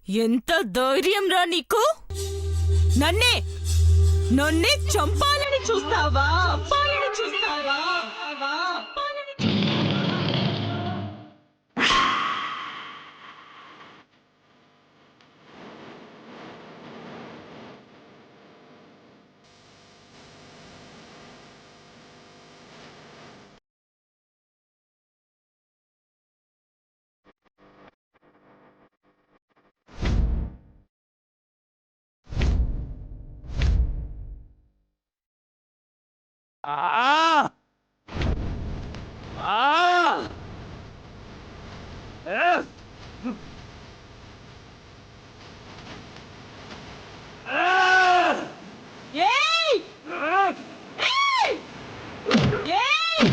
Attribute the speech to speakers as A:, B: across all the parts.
A: ఎంత ధైర్యం రా నీకు? నన్నే నన్నే చంపాలని చూస్తావా?
B: Ah! Ah! F! Ah!
A: ఏయ్! ఏయ్! ఏయ్!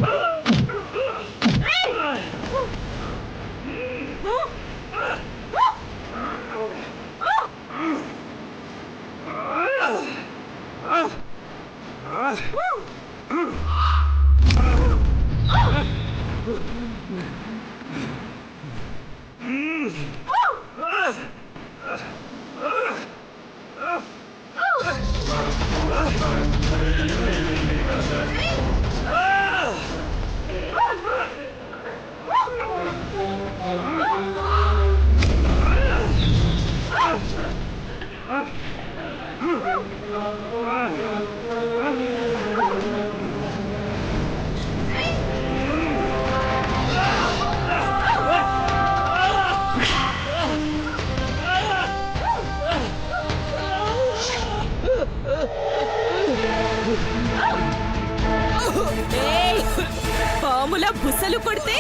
A: పాముల బుసలు కొడితే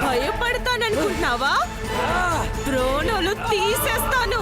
A: భయపడతాననుకుంటున్నావా? ప్రాణాలు తీసేస్తాను.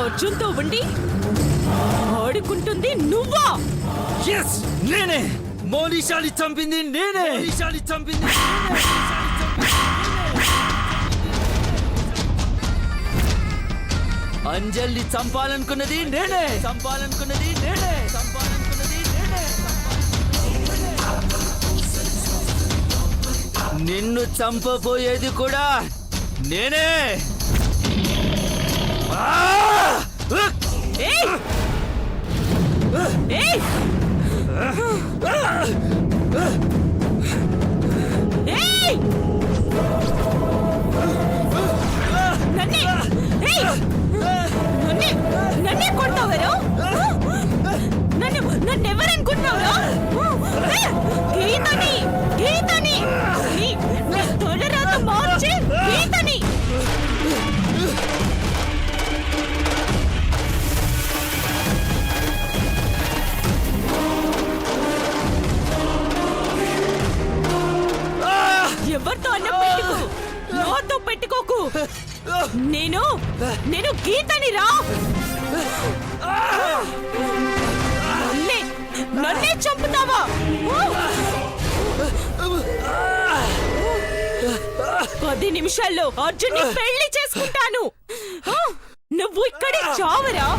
A: అర్జున్తో ఉండి ఆడుకుంటుంది నువ్వా?
B: Yes! నేనే! మోనిషాని చంపింది నేనే! మోనిషాని చంపింది అంజలిని చంపాలనుకున్నది నేనే! చంపాలనుకున్నది నేనే! చంపాలనుకున్నది నేనే! నిన్ను చంపబోయేది కూడా నేనే!
A: ఏయ్! ఏయ్! ఏయ్! నన్నే! ఏయ్! నన్నే కొడతావరా? నన్నెవరనుకుంటున్నావురా? గీతని! గీతని! నీ తొలరాత మార్చి గీతని! ఎవరితో అన్న పెట్టుకో, నాతో పెట్టుకోకు. నేను గీతని రా. నన్నే చంపుతావా? 10 నిమిషాల్లో అర్జున్ని పెళ్లి చేసుకుంటాను. నువ్వు ఇక్కడే చావరా?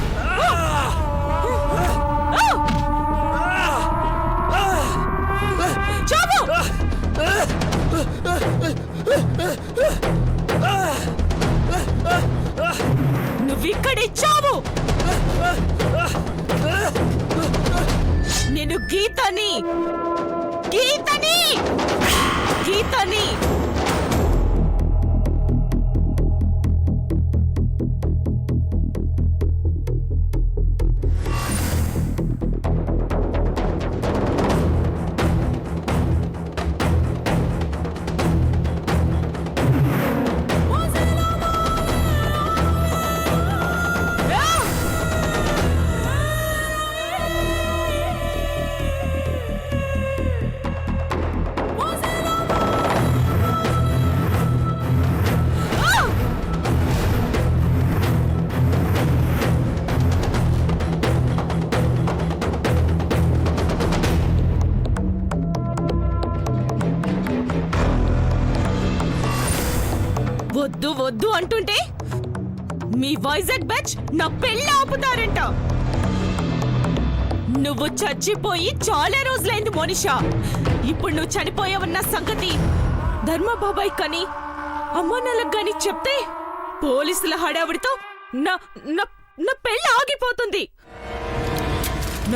A: చావు! నువ్విక్కడే చావు. నేను గీతని గీతని గీతని వద్దు వద్దు అంటుంటే మీ వైజాగ్ బ్యాచ్ నా పెళ్లి ఆపుతారంట. నువ్వు చచ్చిపోయి చాలా రోజులైంది మోనిషా. ఇప్పుడు నువ్వు చనిపోయావన్న సంగతి ధర్మబాబాయ్ కని అమ్మా నాన్నలకు గాని చెప్తే పోలీసుల హడావిడితో నా నా నా పెళ్లి ఆగిపోతుంది.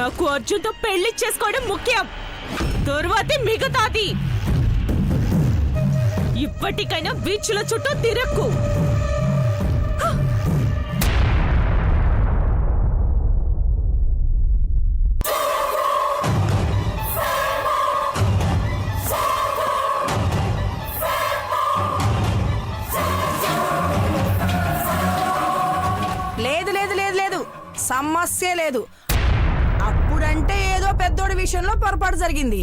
A: నాకు అర్జున్తో పెళ్లి చేసుకోవడం ముఖ్యం, తరువాతే మిగతాది. ఇప్పటికైనా బీచ్ల చుట్టూ తిరక్కు.
C: లేదు లేదు లేదు లేదు, సమస్య లేదు. అప్పుడంటే ఏదో పెద్దోడి విషయంలో పొరపాటు జరిగింది.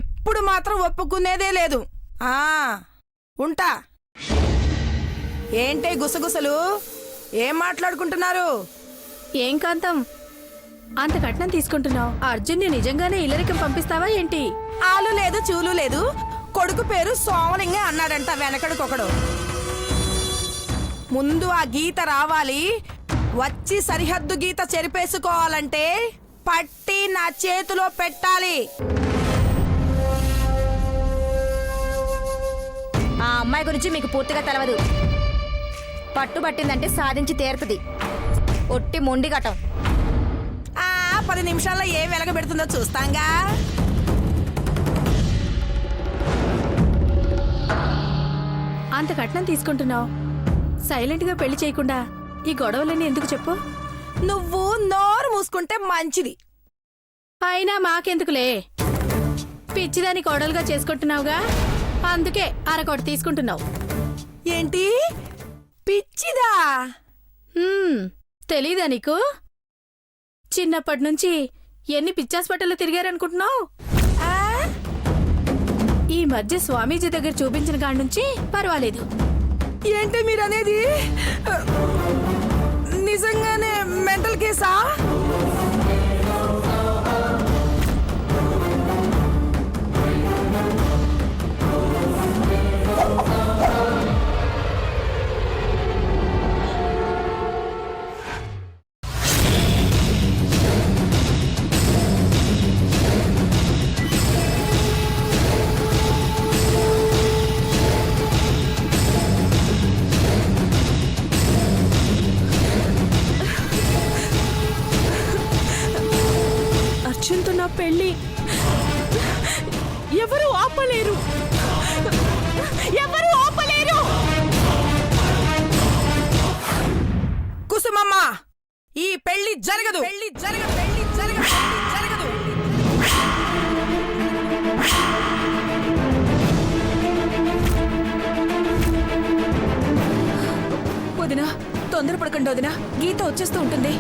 C: ఇప్పుడు మాత్రం ఒప్పుకునేదే లేదు. ఉంటా. ఏంటే గుసగుసలు? ఏం మాట్లాడుకుంటున్నారు?
D: ఏం కాంతం, అంత కట్నం తీసుకుంటున్నావు? అర్జున్ని నిజంగానే ఇల్లరికం పంపిస్తావా ఏంటి?
C: ఆలు లేదు చూలు లేదు. కొడుకు పేరు సోమలింగ అన్నాడంట వెనకడుకొకడు. ముందు ఆ గీత రావాలి. వచ్చి సరిహద్దు గీత చెరిపేసుకోవాలంటే పట్టి నా చేతిలో పెట్టాలి.
D: ఆ అమ్మాయి గురించి మీకు పూర్తిగా తెలవదు. పట్టుబట్టిందంటే సాధించి తీరుతుంది. ఒట్టి మొండిగటం.
C: 10 నిమిషాల్లో ఏ వెలగబెడుతుందో చూస్తాంగా.
D: అంత కట్నం తీసుకుంటున్నావు, సైలెంట్ గా పెళ్లి చేయకుండా ఈ గొడవలన్నీ ఎందుకు చెప్పు?
C: నువ్వు నోరు మూసుకుంటే మంచిది.
D: అయినా మాకెందుకులే, పిచ్చిదాని కోడలుగా చేసుకుంటున్నావుగా, అందుకే అరకోటి తీసుకుంటున్నావు.
C: ఏంటి పిచ్చిదా?
D: తెలీదా నీకు? చిన్నప్పటి నుంచి ఎన్ని పిచ్చాస్పటల్లో తిరిగారనుకుంటున్నావు? ఈ మధ్య స్వామీజీ దగ్గర చూపించిన కాడి నుంచి పర్వాలేదు.
C: ఏంటి మీరనేది? నిజంగానే మెంటల్ కేసా?
A: అర్జున్తో నా పెళ్లి ఎవరు ఆపలేరు, ఎవరు ఆపలేరు.
C: కుసుమమ్మ, ఈ పెళ్లి జరగదు. పెళ్లి జరగదు. పెళ్లి జరగదు. జరగదు.
A: వదినా, తొందరపడకండి వదినా, గీత వచ్చేస్తూ ఉంటుంది.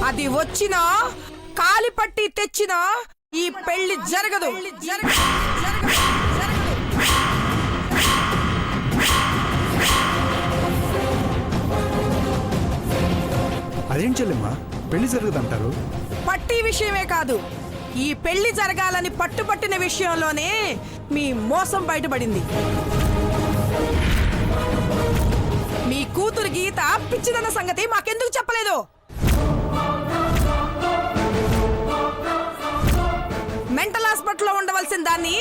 C: అది వచ్చినా కాలిపట్టి తెచ్చినా ఈ పెళ్లి జరగదు. జరగదు. జరగదు. జరగదు.
E: అదేం చెల్లెమ్మా పెళ్లి జరగదంటారు?
C: పట్టి విషయమే కాదు, ఈ పెళ్లి జరగాలని పట్టుపట్టిన విషయంలోనే మీ మోసం బయటపడింది. మీ కూతురు గీత పిచ్చిదన్న సంగతి మాకెందుకు చెప్పలేదు? మెంటల్ హాస్పిటల్లో ఉండవలసిన దాన్ని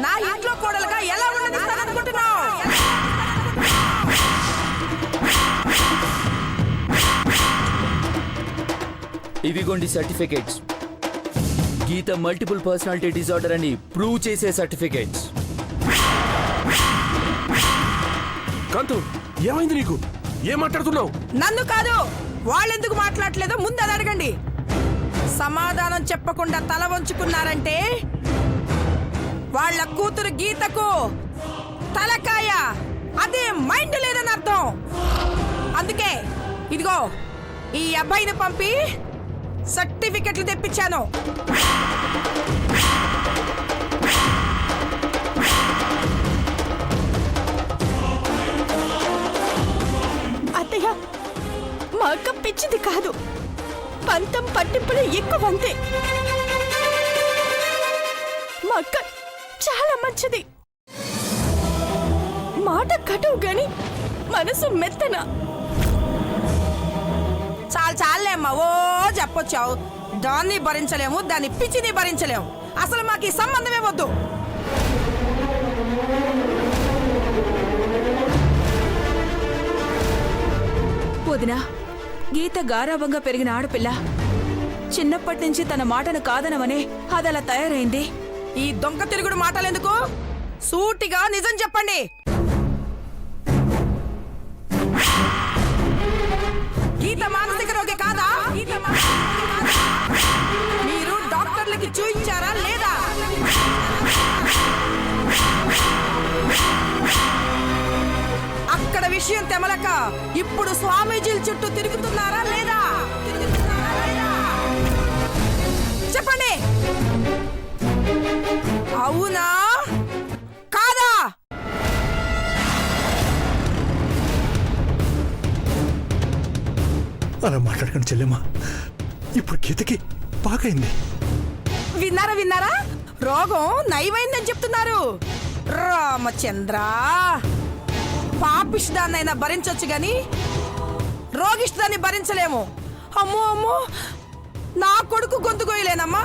C: నా ఇంట్లో కోడలుగా ఎలా ఉండనిస్తాననుకుంటున్నావు?
B: ఇవిగోండి సర్టిఫికేట్స్. గీత మల్టిపుల్ పర్సనాలిటీ డిజార్డర్ అని ప్రూవ్ చేసే సర్టిఫికేట్స్.
E: కాంతు ఏమైంది నీకు? ఏం మాట్లాడుతున్నావు?
C: నన్ను కాదు, వాళ్ళెందుకు మాట్లాడలేదో ముందు అది అడగండి. సమాధానం చెప్పకుండా తల వంచుకున్నారంటే వాళ్ళ కూతురు గీతకు తలకాయ, అదే మైండ్ లేదని అర్థం. అందుకే ఇదిగో ఈ అబ్బాయిని పంపి సర్టిఫికెట్లు తెప్పించాను.
A: అత్తయ్య, మా అక్క పిచ్చిది కాదు, పంతం పట్టింపులే ఎక్కువ అంతే. మా అక్క చాలా మంచిది, మాట కటువు గాని మనసు మెత్తన.
C: చాలే అమ్మా, ఓ చెప్పొచ్చావు. దాన్ని భరించలేము, దాన్ని పిచ్చిని భరించలేము. అసలు మాకు ఈ సంబంధమే వద్దు.
F: వదినా, గీత గారాబంగా పెరిగిన ఆడపిల్ల. చిన్నప్పటి నుంచి తన మాటను కాదనమనే అదలా తయారైంది.
C: ఈ దొంగ తిరుగుడు మాటలెందుకు? సూటిగా నిజం చెప్పండి. గీత మానసిక రోగి కాదా? మీరు డాక్టర్లకి చూయించారా లేదా? అక్కడ విషయం తెమలక ఇప్పుడు స్వామీజీల చుట్టూ తిరుగుతున్నారా లేదా? చెప్పండి, అవునా కాదా?
E: అలా మాట్లాడకండి చెల్లెమ్మా, ఇప్పుడు గీతకి బాగైంది.
C: విన్నారా? రోగం నయమైందని చెప్తున్నారు. రామచంద్ర, పాపిష్దాన్నైనా భరించొచ్చు గాని రోగిష్దాన్ని భరించలేము. అమ్మో, నా కొడుకు గొంతు గోయలేనమ్మా.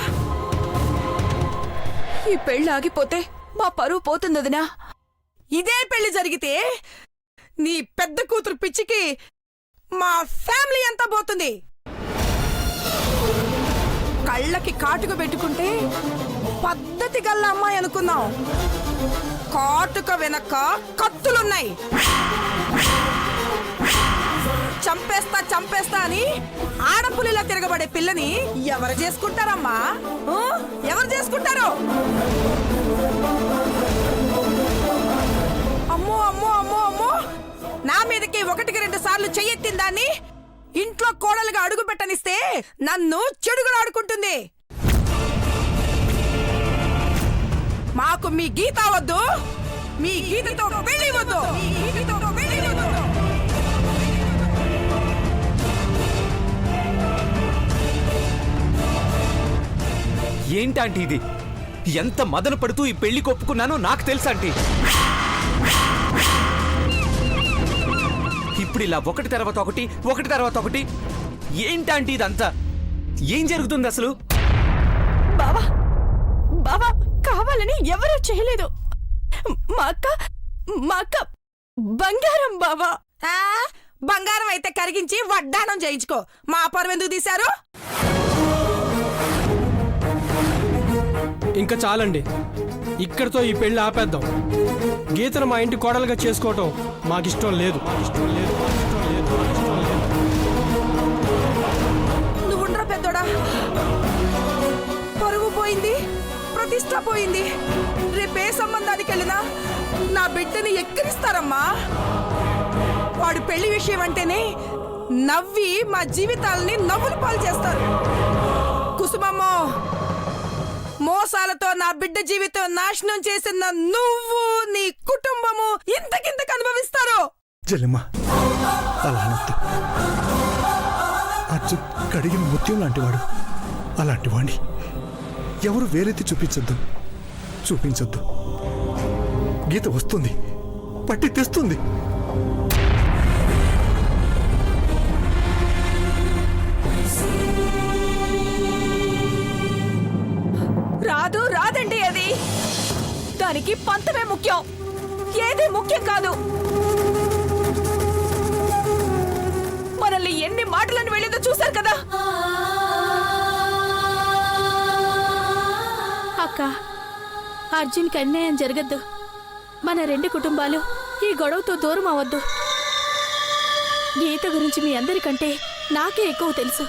F: ఈ పెళ్ళి ఆగిపోతే మా పరువు పోతుంది వదినా.
C: ఇదే పెళ్లి జరిగితే నీ పెద్ద కూతురు పిచ్చికి మా ఫ్యామిలీ అంతా పోతుంది. కళ్ళకి కాటుక పెట్టుకుంటే పద్ధతి గల్ల అమ్మాయి అనుకున్నాం. కాటుక వెనక కత్తులున్నాయి. చంపేస్తా అని ఆడపులిలా తిరగబడే పిల్లని ఎవరు చేసుకుంటారమ్మా? ఎవరు చేసుకుంటారు? అమ్మో, నా మీదకి 1-2 సార్లు చెయ్యెత్తిన దాన్ని ఇంట్లో కోడలుగా అడుగు పెట్టనిస్తే నన్ను చెడుగుడు ఆడుకుంటుంది. మాకు మీ గీత వద్దు, మీ గీతతో పెళ్లి వద్దు.
G: ఏంటంటే ఇది? ఎంత మదన పడుతూ ఈ పెళ్లి కొప్పుకున్నానో నాకు తెలుసంటీ. ఇప్పుడు ఇలా ఒకటి తర్వాత ఒకటి ఏంటంటే ఇదంతా? ఏం జరుగుతుంది అసలు?
A: బావా కావాలని ఎవరూ చేయలేదు. మా అక్క బంగారం బావా.
C: బంగారం అయితే కరిగించి వడ్డానం చేయించుకో. మా పరువెందుకు తీశారు?
H: ఇంకా చాలండి, ఇక్కడితో ఈ పెళ్లి ఆపేద్దాం. గీతను మా ఇంటి కోడలుగా చేసుకోవటం మాకిష్టం లేదు.
C: నువ్వుండ్రా పెద్దోడా. పరువు పోయింది, ప్రతిష్ట పోయింది. రేపే సంబంధానికి వెళ్ళినా నా బిడ్డని ఎక్కిరిస్తారమ్మా. వాడు పెళ్లి విషయం అంటేనే నవ్వి మా జీవితాలని నవ్వులు పాలు చేస్తారు. కుసుమమ్మో, మోసాలతో నా బిడ్డ జీవితం నాశనం చేసిన నువ్వు, నీ కుటుంబము ఇంతకింతకు అనుభవిస్తారు.
E: చెల్లెమ్మా అలా అనొద్దు. అర్జున్ కడిగిన ముత్యం లాంటివాడు. అలాంటి వాణ్ణి ఎవరు వేలెత్తి చూపించొద్దు. గీత వస్తుంది, పట్టి తెస్తుంది.
F: రాదండి అది. దానికి పంతమే ముఖ్యం, ఏది ముఖ్యం కాదు. మనల్ని ఎన్ని మాటలను వెళ్ళిందో చూశారు కదా.
D: అక్క, అర్జున్కి అన్యాయం జరగద్దు. మన రెండు కుటుంబాలు ఈ గొడవతో దూరం అవ్వద్దు. గీత గురించి మీ అందరికంటే నాకే ఎక్కువ తెలుసు.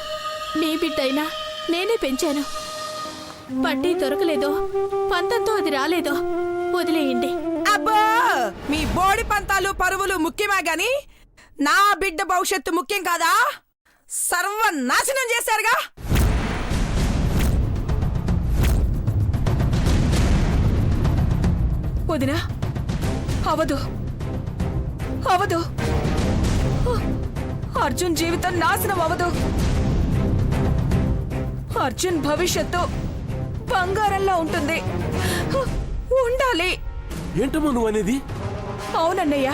D: మీ బిడ్డైనా నేనే పెంచాను. పట్టి దొరకలేదో, పంతంతో అది రాలేదో వదిలేయండి.
C: అబ్బో, మీ బోడి పంతాలు పరువులు ముఖ్యమే గాని నా బిడ్డ భవిష్యత్తు ముఖ్యం కాదా? సర్వనాశనం చేశారుగా.
F: వదినా, అవదు. అర్జున్ జీవితం నాశనం అవదు. అర్జున్ భవిష్యత్తు బంగారంలో ఉంటుంది. ఉండాలి.
H: ఏంటమ్మా నువ్వు అనేది?
F: అవునన్నయ్య,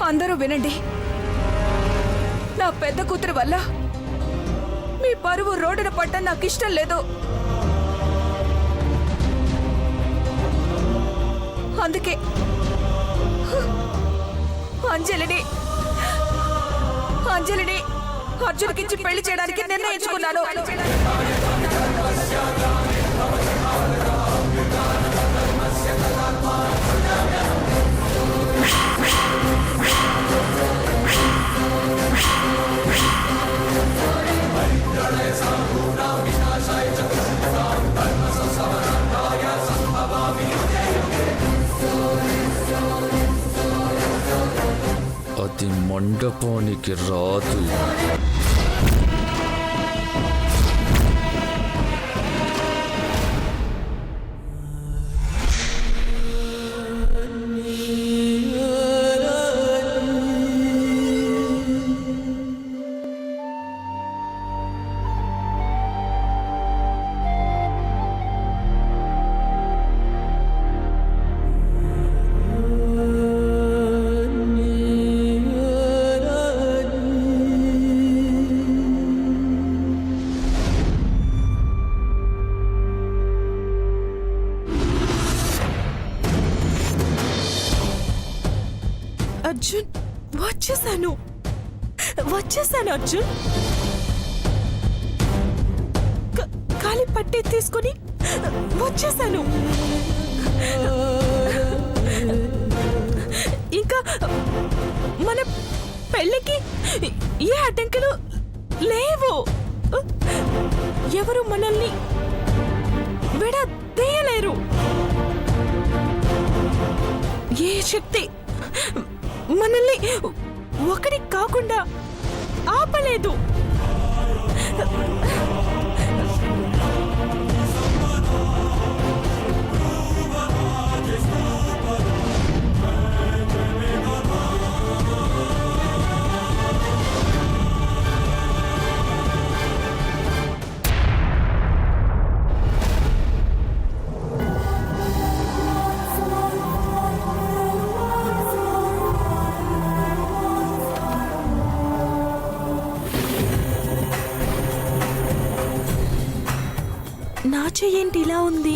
F: అందరూ వినండి. నా పెద్ద కూతురు వల్ల మీ పరువు రోడ్డున పడ్డం నాకు ఇష్టం లేదు. అందుకే అంజలిని అర్జున్కిచ్చి పెళ్లి చేయడానికి నిర్ణయించుకున్నాను.
B: అది మండపానికి రాదు.
A: అర్జున్, వచ్చేసాను అర్జున్. కాలి పట్టి తీసుకుని వచ్చేసాను. ఇంకా మన పెళ్ళికి ఏ అడ్డంకులు లేవు. ఎవరు మనల్ని విడదీయలేరు. ఏ శక్తి మనల్ని ఒకటి కాకుండా ఆపలేదు. నా చెయ్యేంటి ఇలా ఉంది?